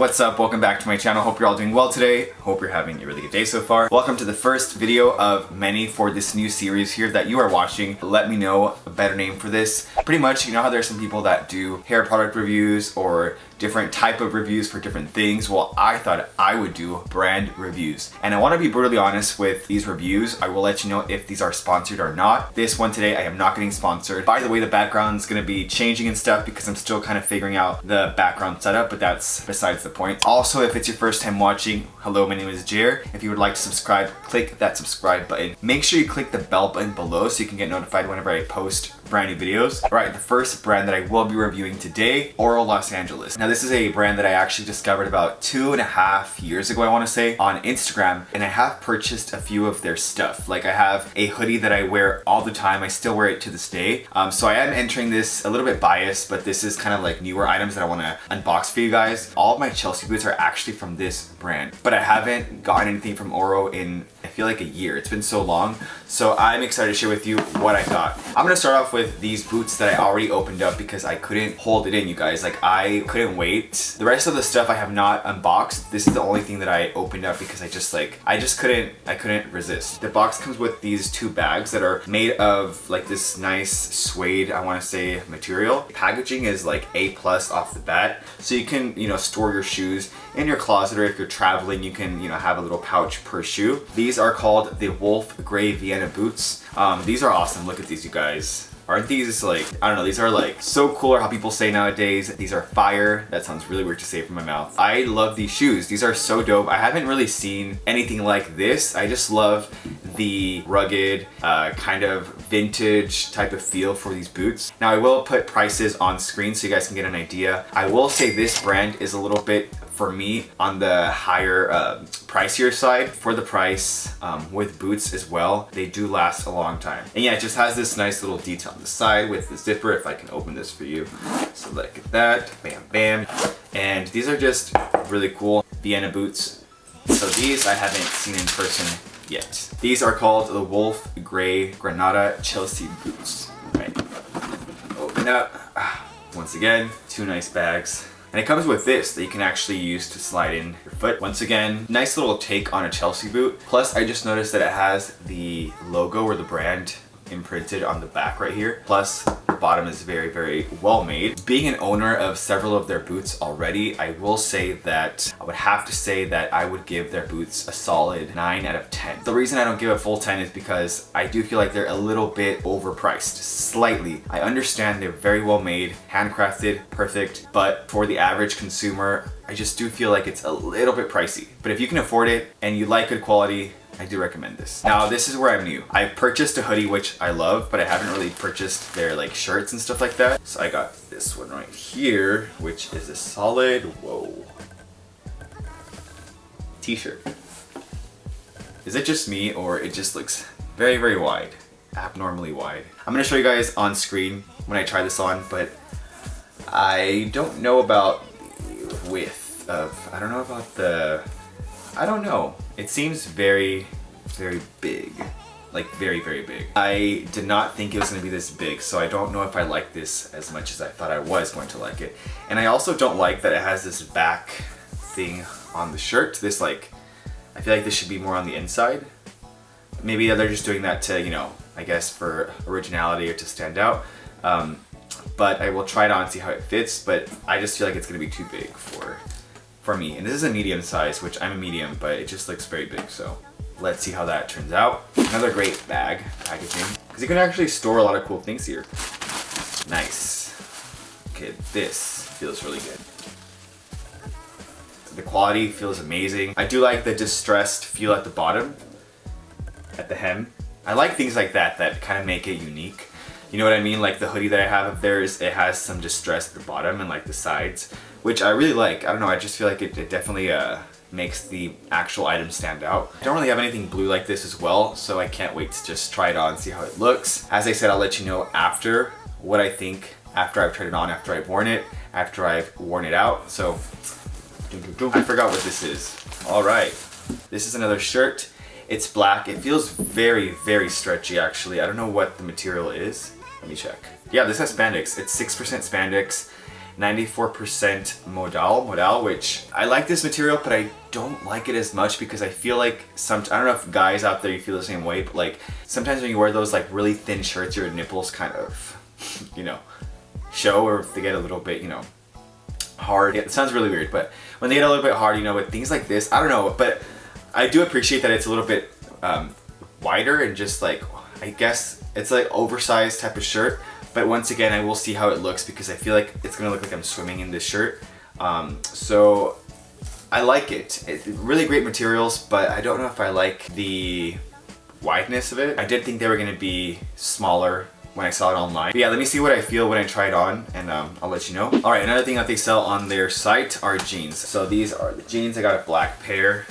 what's up? Welcome back to my channel. Hope you're all doing well today. Hope you're having a really good day so far. Welcome to the first video of many for this new series here that you are watching. Let me know a better name for this. Pretty much, you know how there's some people that do hair product reviews or different type of reviews for different things? Well, I thought I would do brand reviews. And I want to be brutally honest with these reviews. I will let you know if these are sponsored or not. This one today, I am not getting sponsored. By the way, the background is going to be changing and stuff because I'm still kind of figuring out the background setup, but that's besides the point. Also, if it's your first time watching, hello, my name is Jair. If you would like to subscribe, click that subscribe button. Make sure you click the bell button below so you can get notified whenever I post brand new videos. All right, the first brand that I will be reviewing today, Oro Los Angeles. Now, this is a brand that I actually discovered about 2.5 years ago, I want to say, on Instagram, and I have purchased a few of their stuff. Like, I have a hoodie that I wear all the time. I still wear it to this day. So I am entering this a little bit biased, but this is kind of like newer items that I want to unbox for you guys. All of my Chelsea boots are actually from this brand, but I haven't gotten anything from Oro in, I feel like, a year. It's been so long. So I'm excited to share with you what I got. I'm gonna start off with these boots that I already opened up because I couldn't hold it in, you guys. Like, I couldn't wait. The rest of the stuff I have not unboxed. This is the only thing that I opened up because I just couldn't resist. The box comes with these two bags that are made of like this nice suede, I want to say, material. Packaging is like A+ off the bat, so you can, you know, store your shoes in your closet, or if you're traveling, you can, you know, have a little pouch per shoe. These are called the Wolf Gray Vienna boots. These are awesome. Look at these, you guys. Aren't these like, I don't know, these are like so cool, or how people say nowadays, these are fire. That sounds really weird to say from my mouth. I love these shoes. These are so dope. I haven't really seen anything like this. I just love the rugged, kind of vintage type of feel for these boots. Now, I will put prices on screen so you guys can get an idea. I will say this brand is a little bit, for me, on the higher pricier side for the price. With boots as well, they do last a long time. And yeah, it just has this nice little detail on the side with the zipper, if I can open this for you. So look at that, bam, bam. And these are just really cool Vienna boots. So these I haven't seen in person yet. These are called the Wolf Gray Granada Chelsea boots. Right, open up. Once again, two nice bags. And it comes with this that you can actually use to slide in your foot. Once again, nice little take on a Chelsea boot. Plus, I just noticed that it has the logo or the brand imprinted on the back right here. Plus, the bottom is very, very well made. Being an owner of several of their boots already, I will say that I would have to say that I would give their boots a solid 9 out of 10. The reason I don't give a full 10 is because I do feel like they're a little bit overpriced, slightly. I understand they're very well made, handcrafted, perfect, but for the average consumer, I just do feel like it's a little bit pricey. But if you can afford it and you like good quality, I do recommend this. Now, this is where I'm new. I've purchased a hoodie, which I love, but I haven't really purchased their like shirts and stuff like that. So I got this one right here, which is a solid, whoa, t-shirt. Is it just me, or it just looks very, very wide, abnormally wide? I'm gonna show you guys on screen when I try this on, but I don't know about the width of, I don't know. It seems very, very big. Like very, very big. I did not think it was gonna be this big, so I don't know if I like this as much as I thought I was going to like it. And I also don't like that it has this back thing on the shirt. This, like, I feel like this should be more on the inside. Maybe they're just doing that to, you know, I guess for originality or to stand out. But I will try it on and see how it fits, but I just feel like it's gonna be too big for me. And this is a medium size, which I'm a medium, but it just looks very big, so let's see how that turns out. Another great bag packaging, because you can actually store a lot of cool things here. Nice. Okay, this feels really good. The quality feels amazing. I do like the distressed feel at the bottom, at the hem. I like things like that that kind of make it unique. You know what I mean? Like the hoodie that I have of theirs, it has some distress at the bottom and like the sides, which I really like. I don't know, I just feel like it definitely makes the actual item stand out. I don't really have anything blue like this as well, so I can't wait to just try it on and see how it looks. As I said, I'll let you know after what I think, after I've tried it on, after I've worn it, after I've worn it out. So, I forgot what this is. All right, this is another shirt. It's black. It feels very, very stretchy actually. I don't know what the material is. Let me check. Yeah, this has spandex. It's 6% spandex. 94% modal, which I like this material, but I don't like it as much because I feel like I don't know if guys out there you feel the same way, but like sometimes when you wear those like really thin shirts, your nipples kind of, you know, show, or if they get a little bit, you know, hard. It sounds really weird, but when they get a little bit hard, you know, with things like this, I don't know, but I do appreciate that it's a little bit wider and just like, I guess it's like oversized type of shirt. But once again, I will see how it looks because I feel like it's gonna look like I'm swimming in this shirt. So I like it. It's really great materials, but I don't know if I like the wideness of it. I did think they were gonna be smaller when I saw it online. But yeah, let me see what I feel when I try it on, and I'll let you know. All right, another thing that they sell on their site are jeans. So these are the jeans. I got a black pair.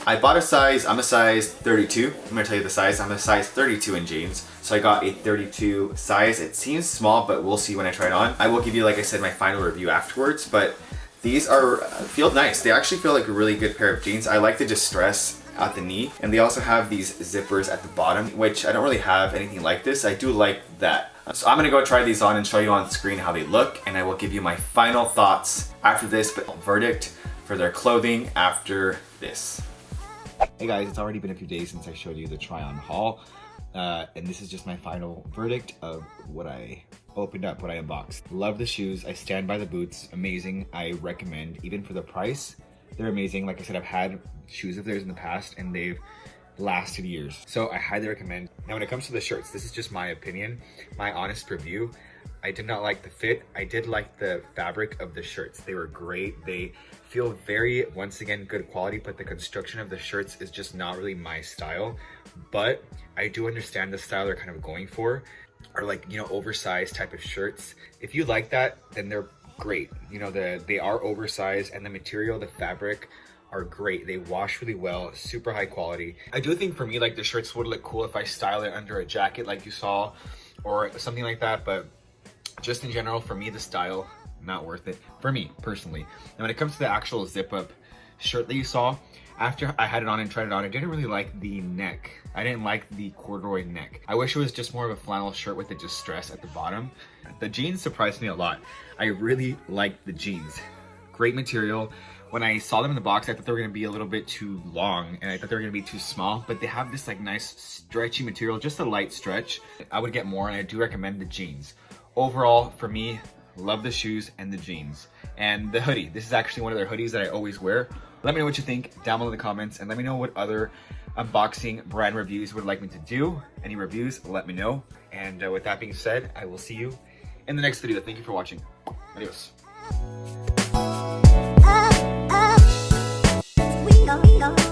I bought a size, I'm a size 32. I'm gonna tell you the size. I'm a size 32 in jeans. So I got a 32 size. It seems small, but we'll see when I try it on. I will give you, like I said, my final review afterwards, but these feel nice. They actually feel like a really good pair of jeans. I like the distress at the knee, and they also have these zippers at the bottom, which I don't really have anything like this. I do like that. So I'm gonna go try these on and show you on screen how they look, and I will give you my final thoughts after this, but verdict for their clothing after this. Hey guys, it's already been a few days since I showed you the try on haul, and this is just my final verdict of what I opened up, what I unboxed. Love the shoes. I stand by the boots. Amazing. I recommend, even for the price, they're amazing. Like I said, I've had shoes of theirs in the past and they've lasted years. So I highly recommend. Now when it comes to the shirts, this is just my opinion, my honest review. I did not like the fit. I did like the fabric of the shirts. They were great. They feel very, once again, good quality, but the construction of the shirts is just not really my style. But I do understand the style they're kind of going for, or like, you know, oversized type of shirts. If you like that, then they're great. You know, they are oversized, and the material, the fabric are great. They wash really well, super high quality. I do think for me, like the shirts would look cool if I style it under a jacket like you saw, or something like that, but just in general, for me, the style, not worth it for me personally. And when it comes to the actual zip up shirt that you saw, after I had it on and tried it on, I didn't really like the neck. I didn't like the corduroy neck. I wish it was just more of a flannel shirt with the distress at the bottom. The jeans surprised me a lot. I really liked the jeans. Great material. When I saw them in the box, I thought they were gonna be a little bit too long, and I thought they were gonna be too small, but they have this like nice stretchy material, just a light stretch. I would get more, and I do recommend the jeans. Overall, for me, love the shoes and the jeans. And the hoodie, this is actually one of their hoodies that I always wear. Let me know what you think down below in the comments, and let me know what other unboxing brand reviews you would like me to do. Any reviews, let me know. And with that being said, I will see you in the next video. Thank you for watching. Adios. We go.